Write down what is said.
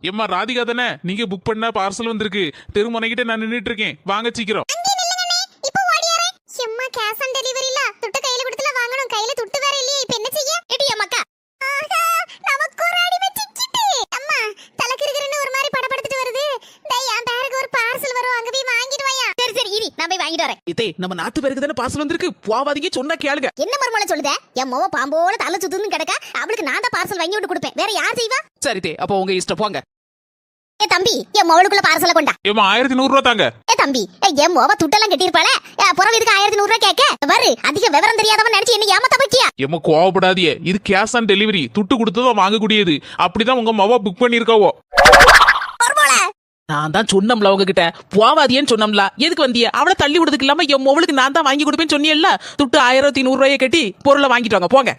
ஏம்மா ராதிகா தானே? நீங்க புக் பண்ண பார்சல் வந்திருக்கு. தெருமுனைகிட்ட நான் நின்னுட்டு இருக்கேன், வாங்க சீக்கிரம். எம்மா கேஷ் ஆன் டெலிவரி இல்ல, துட்டு கையில கொடுத்தல வாங்கணும். கையில துட்டு வேற இல்லையே, இப்போ என்ன செய்ய? எடி அம்மாக்கா, ஆஹா நமக்கு ஒரு அடி வெச்சிக்கிட்டு. அம்மா தலக்கிருக்குன்னு ஒரு மாதிரி படபடத்துட்டு வருது. டேய் என் பேருக்கு ஒரு பார்சல் வரும், அங்க போய் வாங்கிட்டு வாயா. சரி சரி இரு, நான் போய் வாங்கிட்டு வரேன். இதே நம்ம நாத்து பேருக்கு தானே பார்சல் வந்திருக்கு, போவாதீங்க சொன்னா கேளுங்க. என்ன மர்மல சொல்லுதே? என் மோவ பாம்போல தலை சுத்துன்னு கிடக்க, அவளுக்கு நான் தான் பார்சல் வாங்கி விட்டு கொடுப்பேன். வேற யார் செய்வா? சரி தே, அப்ப உங்க இஷ்டம் போங்க. ஏ தம்பி, என் மோளுக்குள்ள பார்சல கொண்டா. ஏம்மா 1100 ரூபா தாங்க. ஏ தம்பி, என் மோவ துட்டெல்லாம் கட்டியிருப்பாளே, புறவு இதுக்கு 1100 ரூபாய் கேட்க வரு. அதிக விவரம் தெரியாதவன் நினைச்சு என்ன ஏமாத்த பக்கியா? ஏம்மா கோவப்படாதீங்க, இது கேஷ் ஆன் டெலிவரி. துட்டு கொடுத்ததும் வாங்கக்கூடியது. அப்படிதான் உங்க மவ புக் பண்ணிருக்காவோ. நான் தான் சொன்னோம்ல உங்ககிட்ட, போவாதியன்னு சொன்னோம்ல. எதுக்கு வந்திய? அவளை தள்ளி விடுறதுக்கு இல்லாம என் மொவளுக்கு நான் தான் வாங்கி கொடுப்பேன்னு சொன்னியல்ல. துட்டு 1100 ரூபாயை கட்டி பொருளை வாங்கிட்டு வாங்க போங்க.